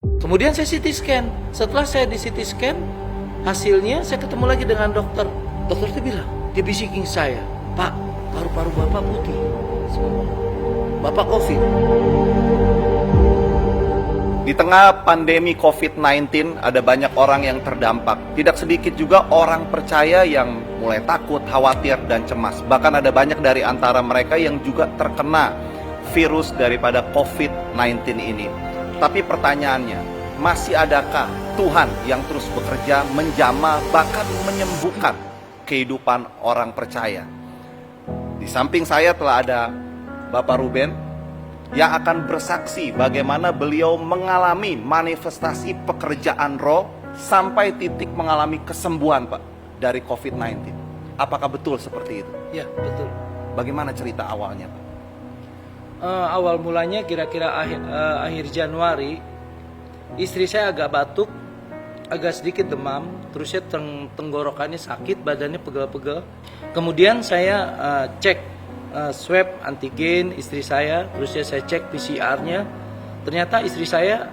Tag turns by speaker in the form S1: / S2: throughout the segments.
S1: Kemudian saya CT scan. Setelah saya di CT scan, hasilnya saya ketemu lagi dengan dokter. Dokter itu bilang, dia bisikin saya, Pak, paru-paru Bapak putih semua. Bapak COVID.
S2: Di tengah pandemi COVID-19, ada banyak orang yang terdampak. Tidak sedikit juga orang percaya yang mulai takut, khawatir, dan cemas. Bahkan ada banyak dari antara mereka yang juga terkena virus daripada COVID-19 ini. Tapi pertanyaannya, masih adakah Tuhan yang terus bekerja menjamah bahkan menyembuhkan kehidupan orang percaya? Di samping saya telah ada Bapak Ruben yang akan bersaksi bagaimana beliau mengalami manifestasi pekerjaan roh sampai titik mengalami kesembuhan, Pak, dari COVID-19. Apakah betul seperti itu?
S1: Ya, betul.
S2: Bagaimana cerita awalnya, Pak?
S1: Awal mulanya kira-kira akhir Januari, istri saya agak batuk, agak sedikit demam, terus saya tenggorokannya sakit, badannya pegel-pegel. Kemudian saya cek swab antigen istri saya, terus saya cek PCR-nya, ternyata istri saya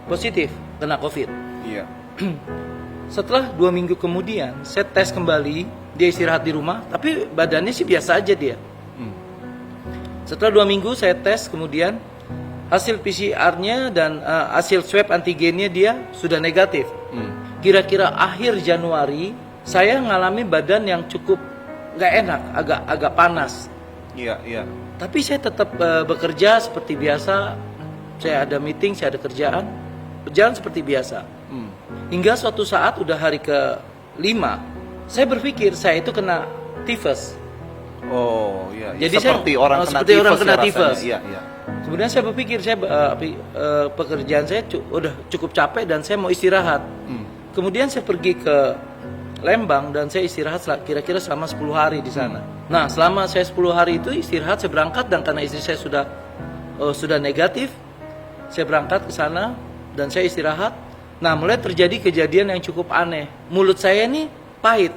S1: positif kena COVID.
S2: Iya.
S1: Setelah 2 minggu kemudian, saya tes kembali, dia istirahat di rumah, tapi badannya sih biasa aja dia. Setelah 2 minggu saya tes, kemudian hasil PCR-nya dan hasil swab antigennya dia sudah negatif. Kira-kira akhir Januari, saya ngalami badan yang cukup nggak enak, agak panas.
S2: Iya, iya.
S1: Tapi saya tetap bekerja seperti biasa. Saya ada meeting, saya ada kerjaan, berjalan seperti biasa. Hingga suatu saat udah hari ke-5, saya berpikir saya itu kena tifus.
S2: Oh, iya.
S1: Jadi
S2: seperti
S1: saya,
S2: orang kena
S1: seperti
S2: tifus,
S1: orang kena
S2: ya
S1: tifus.
S2: rasanya. Iya, iya.
S1: Kemudian saya berpikir saya pekerjaan saya udah cukup capek dan saya mau istirahat. Kemudian saya pergi ke Lembang dan saya istirahat kira-kira selama 10 hari di sana. Nah, selama saya 10 hari itu istirahat, saya berangkat, dan karena istri saya sudah negatif, saya berangkat ke sana dan saya istirahat. Nah, mulai terjadi kejadian yang cukup aneh. Mulut saya ini pahit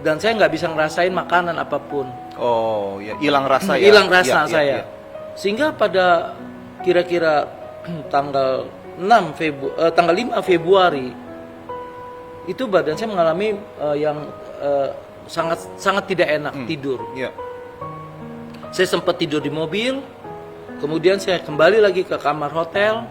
S1: dan saya nggak bisa ngerasain makanan apapun.
S2: Oh, ya, hilang rasa ya.
S1: Hilang rasa
S2: Iya,
S1: saya.
S2: iya, iya.
S1: Sehingga pada kira-kira tanggal 5 Februari itu badan saya mengalami yang sangat tidak enak tidur.
S2: Iya.
S1: Saya sempat tidur di mobil, kemudian saya kembali lagi ke kamar hotel,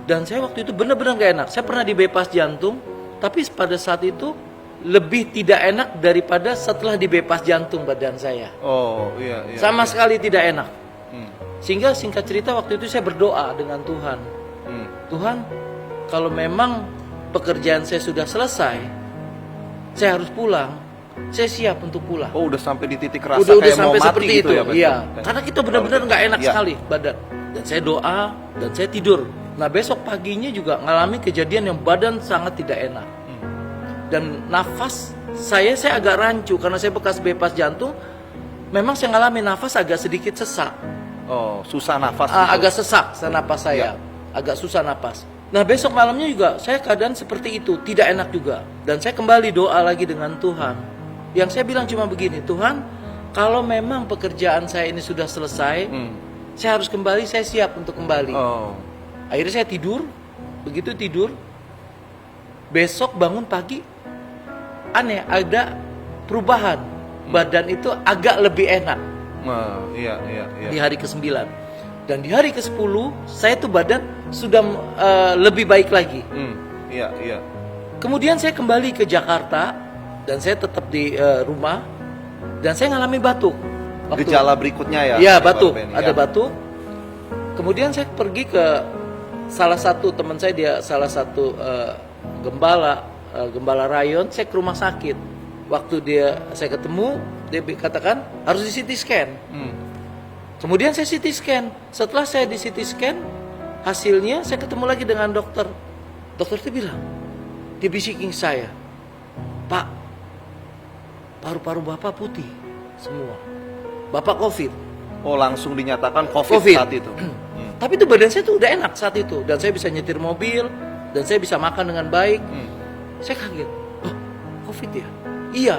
S1: dan saya waktu itu benar-benar gak enak. Saya pernah di bypass jantung, tapi pada saat itu lebih tidak enak daripada setelah di bypass jantung badan saya.
S2: Oh, iya, iya.
S1: Sama
S2: iya.
S1: sekali tidak enak.
S2: Hmm.
S1: Sehingga singkat cerita waktu itu saya berdoa dengan Tuhan. Tuhan, kalau memang pekerjaan saya sudah selesai, saya harus pulang, saya siap untuk pulang.
S2: Oh, udah sampai di titik rasa
S1: Udah
S2: kayak
S1: sampai
S2: mau mati
S1: seperti
S2: gitu
S1: itu,
S2: ya, Pak?
S1: iya. Karena kita benar-benar nggak enak
S2: Iya.
S1: sekali badan. Dan saya doa dan saya tidur. Nah, besok paginya juga ngalami kejadian yang badan sangat tidak enak. Dan nafas saya agak rancu karena saya bekas bypass jantung. Memang saya ngalami nafas agak sedikit sesak.
S2: Oh, susah nafas. gitu.
S1: Agak sesak napas saya, agak susah napas. Nah, besok malamnya juga saya keadaan seperti itu, tidak enak juga. Dan saya kembali doa lagi dengan Tuhan. Yang saya bilang cuma begini, Tuhan, kalau memang pekerjaan saya ini sudah selesai, saya harus kembali, saya siap untuk kembali.
S2: Oh.
S1: Akhirnya saya tidur, begitu tidur, besok bangun pagi, aneh, ada perubahan. Badan itu agak lebih enak
S2: Iya, iya, iya.
S1: di hari ke-9. Dan di hari ke-10, saya tuh badan sudah lebih baik lagi.
S2: Iya, iya.
S1: Kemudian saya kembali ke Jakarta, dan saya tetap di rumah, dan saya ngalami batuk.
S2: Gejala berikutnya ya?
S1: Iya,
S2: Pak
S1: batuk,
S2: Ruben,
S1: ada
S2: ya.
S1: batuk. Kemudian saya pergi ke salah satu teman saya, dia salah satu gembala rayon, saya ke rumah sakit. Waktu saya ketemu, dia katakan harus di CT scan. Kemudian saya CT scan. Setelah saya di CT scan, hasilnya saya ketemu lagi dengan dokter. Dokter itu bilang, dia bisikin saya, Pak, paru-paru Bapak putih semua. Bapak COVID.
S2: Oh, langsung dinyatakan COVID. Saat itu.
S1: Tapi itu badan saya tuh udah enak saat itu. Dan saya bisa nyetir mobil, dan saya bisa makan dengan baik. Saya kaget, oh, COVID ya? Iya.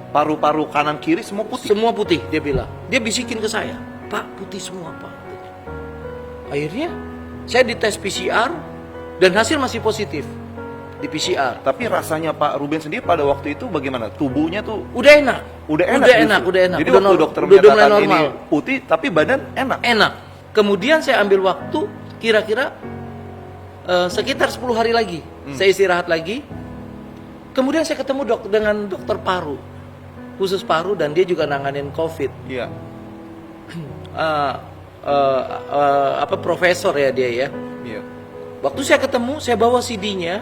S2: Paru-paru kanan kiri semua putih.
S1: Semua putih, dia bilang. Dia bisikin ke saya, Pak, putih semua, Pak. Akhirnya saya dites PCR, dan hasil masih positif di PCR.
S2: Tapi rasanya Pak Ruben sendiri pada waktu itu bagaimana? Tubuhnya tuh
S1: Udah enak.
S2: udah enak.
S1: Udah enak.
S2: Jadi
S1: Udah
S2: waktu dokter
S1: udah mulai
S2: menyatakan ini
S1: normal.
S2: putih, tapi badan enak.
S1: Enak. Kemudian saya ambil waktu kira-kira sekitar 10 hari lagi. Saya istirahat lagi. Kemudian saya ketemu dengan dokter paru, khusus paru, dan dia juga nanganin COVID.
S2: Iya.
S1: Profesor ya dia ya.
S2: Iya.
S1: Waktu saya ketemu, saya bawa CD-nya,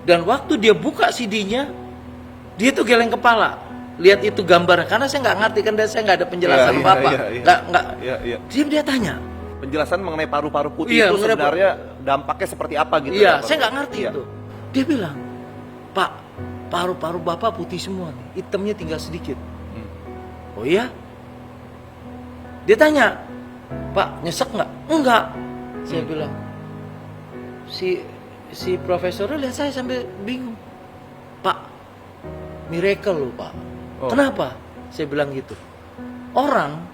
S1: dan waktu dia buka CD-nya, dia tuh geleng kepala, lihat itu gambar, karena saya nggak ngerti kan, dan saya nggak ada penjelasan
S2: Iya,
S1: apa-apa,
S2: iya.
S1: nggak.
S2: Iya.
S1: Dia tanya,
S2: Penjelasan mengenai paru-paru putih
S1: Iya,
S2: itu
S1: mengenai
S2: sebenarnya dampaknya seperti apa gitu
S1: iya,
S2: ya, Pak
S1: saya nggak
S2: Ruben?
S1: ngerti
S2: Iya.
S1: itu. Dia bilang, Pak, paru-paru bapak putih semua nih, hitamnya tinggal sedikit. Oh iya? Dia tanya, Pak, nyesek nggak? Enggak. Saya bilang, si profesornya lihat saya sampai bingung. Pak, miracle loh Pak.
S2: Oh.
S1: Kenapa? Saya bilang gitu. Orang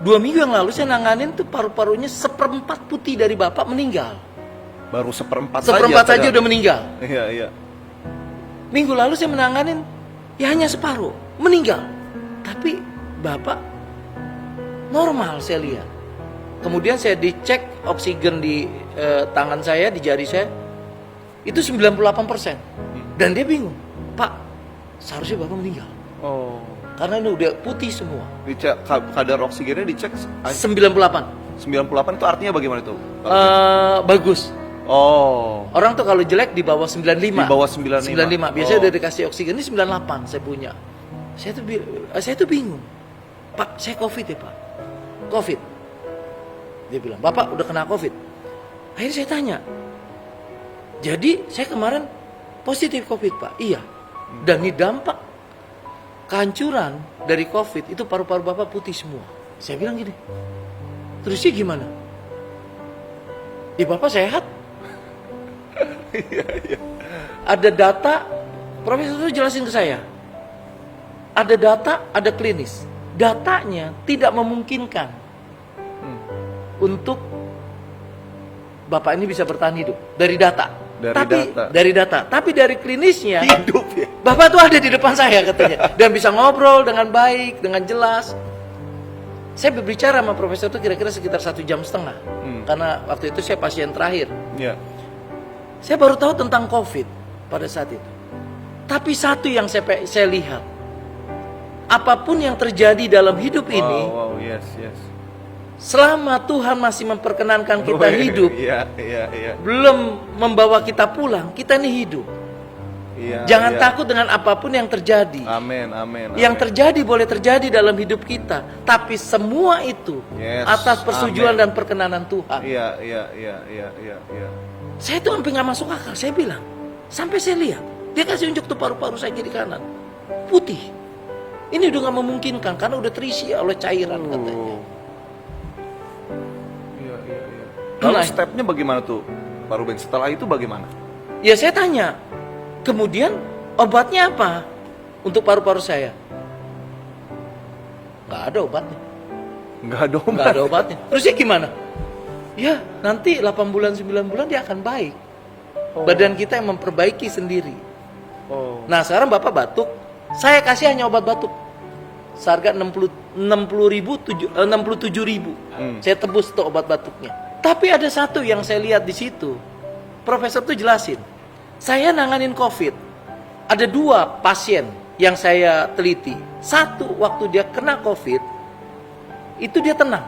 S1: 2 minggu yang lalu saya nanganin tuh paru-parunya 1/4 putih dari bapak meninggal.
S2: Baru seperempat
S1: Saja udah meninggal.
S2: Iya.
S1: Minggu lalu saya menanganin ya hanya separuh, meninggal. Tapi bapak normal saya lihat. Kemudian saya dicek oksigen di tangan saya, di jari saya, itu 98%. Dan dia bingung, Pak, seharusnya bapak meninggal.
S2: Oh.
S1: Karena ini udah putih semua.
S2: Dicek kadar oksigennya dicek
S1: 98.
S2: 98 itu artinya bagaimana tuh?
S1: Bagus.
S2: Oh.
S1: Orang tuh kalau jelek di bawah 95.
S2: Di bawah 95.
S1: Biasanya
S2: Oh.
S1: udah dikasih oksigen, ini 98 saya punya. Saya tuh bingung. Pak, saya COVID ya Pak. COVID. Dia bilang, Bapak udah kena COVID. Akhirnya saya tanya. Jadi saya kemarin positif COVID Pak. Iya. Dan ini dampak kehancuran dari COVID itu paru-paru Bapak putih semua. Saya bilang gini. Terusnya gimana? Bapak sehat? Ada data, profesor itu jelasin ke saya. Ada data, ada klinis. Datanya tidak memungkinkan untuk Bapak ini bisa bertahan hidup dari data. Dari data. Tapi dari klinisnya
S2: Hidup ya.
S1: Bapak tuh ada di depan saya katanya dan bisa ngobrol dengan baik, dengan jelas. Saya berbicara sama profesor itu kira-kira sekitar 1,5 jam. Karena waktu itu saya pasien terakhir.
S2: Iya.
S1: Saya baru tahu tentang COVID pada saat itu. Tapi satu yang saya lihat, apapun yang terjadi dalam hidup ini,
S2: Wow, yes.
S1: selama Tuhan masih memperkenankan kita hidup,
S2: Iya.
S1: belum membawa kita pulang, kita ini hidup.
S2: Iya.
S1: Jangan
S2: iya.
S1: takut dengan apapun yang terjadi.
S2: Amin.
S1: Yang terjadi boleh terjadi dalam hidup kita, tapi semua itu
S2: Yes,
S1: atas persetujuan
S2: amin.
S1: dan perkenanan Tuhan.
S2: Iya.
S1: Saya tuh hampir nggak masuk akal. Saya bilang, sampai saya lihat dia kasih unjuk tuh paru-paru saya kiri kanan putih. Ini udah nggak memungkinkan karena udah terisi oleh cairan katanya.
S2: Iya. Lalu
S1: Nah,
S2: stepnya bagaimana tuh, Pak Ruben? Setelah itu bagaimana?
S1: ya saya tanya, kemudian obatnya apa untuk paru-paru saya? Nggak ada obatnya.
S2: Nggak ada obat.
S1: Nggak ada obatnya. Terusnya gimana? Ya nanti 8 bulan 9 bulan dia akan baik. Badan kita yang memperbaiki sendiri.
S2: Oh.
S1: Nah sekarang Bapak batuk, saya kasih hanya obat batuk. Seharga 67.000. Saya tebus untuk obat batuknya. Tapi ada satu yang saya lihat di situ. Profesor tuh jelasin. Saya nanganin COVID. Ada 2 pasien yang saya teliti. Satu waktu dia kena COVID, itu dia tenang.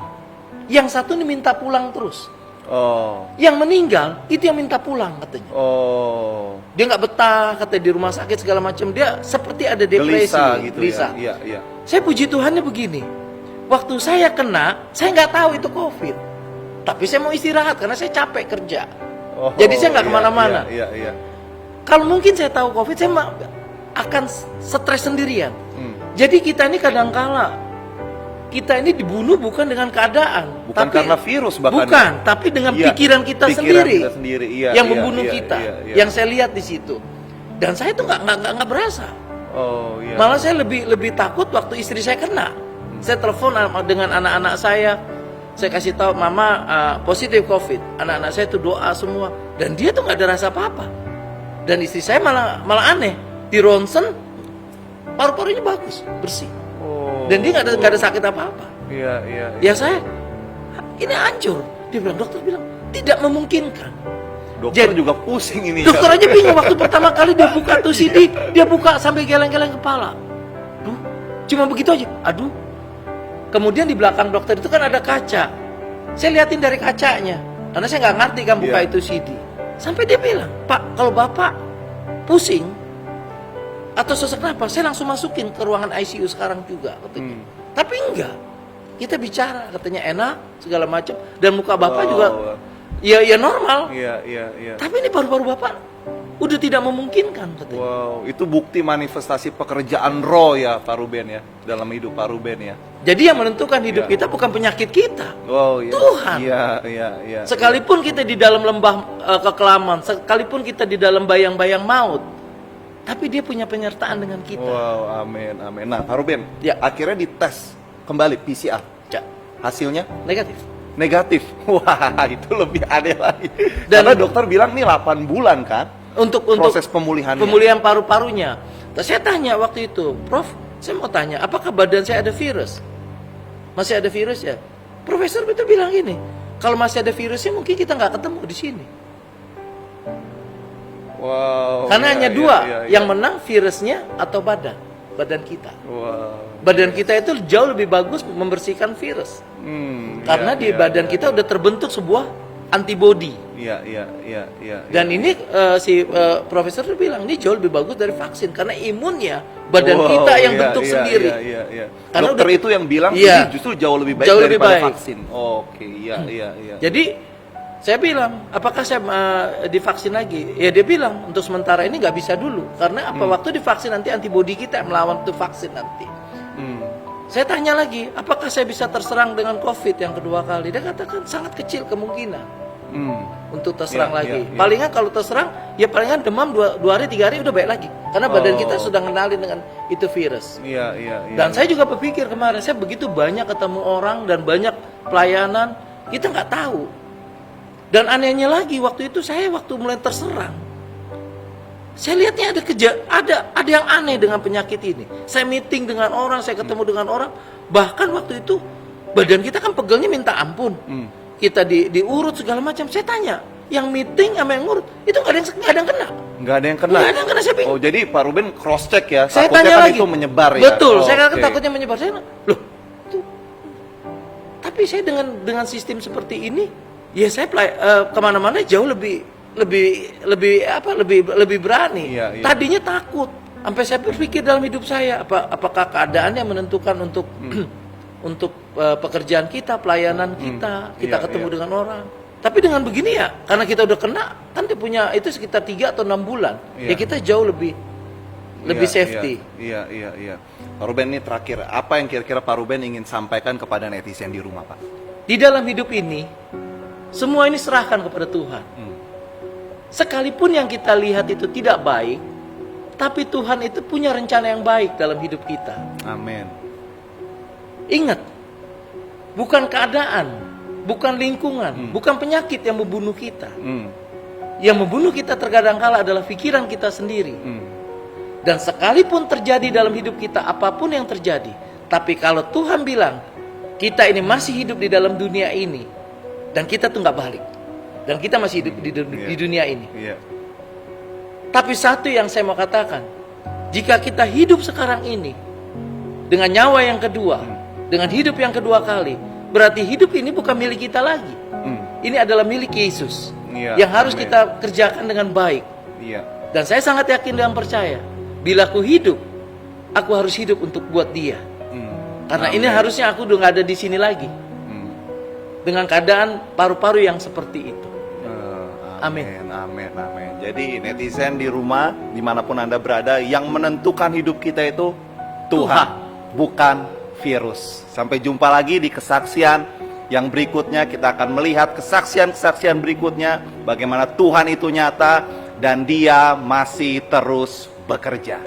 S1: Yang satu ini minta pulang terus.
S2: Oh.
S1: Yang meninggal itu yang minta pulang katanya.
S2: Oh.
S1: Dia nggak betah katanya di rumah sakit segala macam. Dia seperti ada depresi,
S2: Gelisah gitu
S1: gelisah.
S2: ya. Iya.
S1: Saya puji Tuhannya begini. Waktu saya kena, saya nggak tahu itu COVID. Tapi saya mau istirahat karena saya capek kerja.
S2: Oh,
S1: Jadi saya nggak
S2: iya,
S1: kemana-mana.
S2: Iya.
S1: Kalau mungkin saya tahu COVID, saya akan stres sendirian. Jadi kita ini kadangkala kita ini dibunuh bukan dengan keadaan,
S2: Bukan karena virus bahkan.
S1: bukan, tapi dengan
S2: Iya,
S1: pikiran kita
S2: pikiran
S1: sendiri,
S2: kita sendiri, iya,
S1: yang
S2: iya,
S1: membunuh
S2: iya,
S1: kita.
S2: iya, iya.
S1: Yang saya lihat di situ, dan saya tuh nggak berasa.
S2: Oh iya.
S1: Malah saya lebih takut waktu istri saya kena. Saya telepon dengan anak-anak saya saya kasih tahu mama positif COVID, anak-anak saya tuh doa semua, dan dia tuh nggak ada rasa apa-apa. Dan istri saya malah aneh, di ronsen paru-parunya bagus, bersih, dan dia nggak ada sakit apa-apa.
S2: Iya, iya.
S1: Ya saya, ini hancur. Dia bilang, dokter bilang tidak memungkinkan.
S2: Dokter
S1: Jadi,
S2: juga pusing ini.
S1: Dokter aja bingung waktu pertama kali dia buka tuh CD, dia buka sampai geleng-geleng kepala. Duh, cuma begitu aja. Aduh. Kemudian di belakang dokter itu kan ada kaca. Saya liatin dari kacanya, karena saya nggak ngerti kan buka itu CD. Sampai dia bilang, Pak, kalau Bapak pusing atau sesak napas, saya langsung masukin ke ruangan ICU sekarang juga. Tapi enggak. Kita bicara, katanya enak, segala macam. Dan muka Bapak juga, ya normal.
S2: Iya.
S1: Tapi ini paru-paru Bapak udah tidak memungkinkan, katanya.
S2: Wow, itu bukti manifestasi pekerjaan roh ya Pak Ruben ya, dalam hidup Pak Ruben ya.
S1: Jadi yang menentukan hidup kita bukan penyakit kita,
S2: Wow, iya.
S1: Tuhan.
S2: Iya.
S1: Sekalipun kita di dalam lembah kekelaman, sekalipun kita di dalam bayang-bayang maut, tapi dia punya penyertaan dengan kita.
S2: Wow, amin. Nah, Pak Ruben,
S1: Ya.
S2: akhirnya dites kembali PCR.
S1: Ya,
S2: Hasilnya
S1: negatif.
S2: negatif. Wah, itu lebih aneh lagi.
S1: Dan-
S2: Karena dokter bilang nih 8 bulan kan
S1: Untuk
S2: proses pemulihannya.
S1: pemulihan paru-parunya. Terus saya tanya waktu itu, Prof, saya mau tanya, apakah badan saya ada virus? Masih ada virus ya? Profesor itu bilang gini, kalau masih ada virusnya mungkin kita nggak ketemu di sini.
S2: Wow.
S1: Karena
S2: iya,
S1: hanya
S2: iya,
S1: dua
S2: iya, iya.
S1: yang menang, virusnya atau badan kita.
S2: Wow.
S1: Badan kita itu jauh lebih bagus membersihkan virus. Karena di badan kita udah terbentuk sebuah antibody.
S2: Iya.
S1: Dan ini si profesor itu bilang ini jauh lebih bagus dari vaksin karena imunnya badan kita yang bentuk sendiri.
S2: Iya.
S1: Karena
S2: Dokter
S1: udah-
S2: itu yang bilang
S1: Iya.
S2: ini justru jauh lebih baik
S1: Jauh lebih
S2: daripada
S1: baik.
S2: vaksin. Oke, iya.
S1: Jadi saya bilang, apakah saya divaksin lagi? Ya dia bilang untuk sementara ini nggak bisa dulu karena waktu divaksin nanti antibody kita yang melawan tuh vaksin nanti. Saya tanya lagi, apakah saya bisa terserang dengan COVID yang kedua kali? Dia katakan sangat kecil kemungkinan untuk terserang
S2: Iya,
S1: lagi.
S2: iya.
S1: Palingan kalau terserang, ya palingan demam 2 hari 3 hari udah baik lagi. Karena badan kita sudah ngenalin dengan itu virus.
S2: Iya.
S1: Dan saya juga berpikir kemarin, saya begitu banyak ketemu orang dan banyak pelayanan, kita nggak tahu. Dan anehnya lagi, waktu itu saya waktu mulai terserang, saya lihatnya ada yang aneh dengan penyakit ini. Saya meeting dengan orang, saya ketemu dengan orang, bahkan waktu itu badan kita kan pegelnya minta ampun. Kita diurut segala macam. Saya tanya, yang meeting sama yang ngurut itu nggak ada yang kena.
S2: Nggak ada yang kena.
S1: Nggak ada yang kena, saya bingung.
S2: Oh, jadi Pak Ruben cross check ya.
S1: Saya
S2: Takutnya
S1: tanya
S2: kan
S1: lagi.
S2: itu menyebar ya.
S1: Betul,
S2: Oh,
S1: saya kan
S2: oke.
S1: takutnya menyebar. Saya bilang, loh, tuh. Tapi saya dengan sistem seperti ini, ya saya kemana-mana jauh lebih berani.
S2: Iya.
S1: Tadinya takut, sampai saya berpikir dalam hidup saya, apakah keadaan yang menentukan untuk untuk pekerjaan kita, pelayanan kita
S2: Iya,
S1: ketemu
S2: iya.
S1: dengan orang. Tapi dengan begini ya, karena kita udah kena, kan dia punya itu sekitar 3 atau 6 bulan.
S2: Iya.
S1: Ya kita jauh lebih safety.
S2: Iya. Pak Ruben ini terakhir, apa yang kira-kira Pak Ruben ingin sampaikan kepada netizen di rumah, Pak?
S1: Di dalam hidup ini, semua ini serahkan kepada Tuhan. Sekalipun yang kita lihat itu tidak baik, tapi Tuhan itu punya rencana yang baik dalam hidup kita.
S2: Amin.
S1: Ingat, bukan keadaan, bukan lingkungan, bukan penyakit yang membunuh kita. Yang membunuh kita terkadang kala adalah pikiran kita sendiri. Dan sekalipun terjadi dalam hidup kita apapun yang terjadi, tapi kalau Tuhan bilang kita ini masih hidup di dalam dunia ini dan kita tuh nggak balik, dan kita masih hidup di dunia ini.
S2: Iya.
S1: Tapi satu yang saya mau katakan, jika kita hidup sekarang ini dengan nyawa yang kedua, dengan hidup yang kedua kali, berarti hidup ini bukan milik kita lagi. Ini adalah milik Yesus,
S2: Iya,
S1: yang harus
S2: amin.
S1: kita kerjakan dengan baik.
S2: Iya.
S1: Dan saya sangat yakin dan percaya, bila aku hidup, aku harus hidup untuk buat Dia. Karena ini harusnya aku udah nggak ada di sini lagi, dengan keadaan paru-paru yang seperti itu. Amin.
S2: Amin. Jadi netizen di rumah, dimanapun Anda berada, yang menentukan hidup kita itu Tuhan, bukan virus. Sampai jumpa lagi di kesaksian yang berikutnya. Kita akan melihat kesaksian-kesaksian berikutnya, bagaimana Tuhan itu nyata dan Dia masih terus bekerja.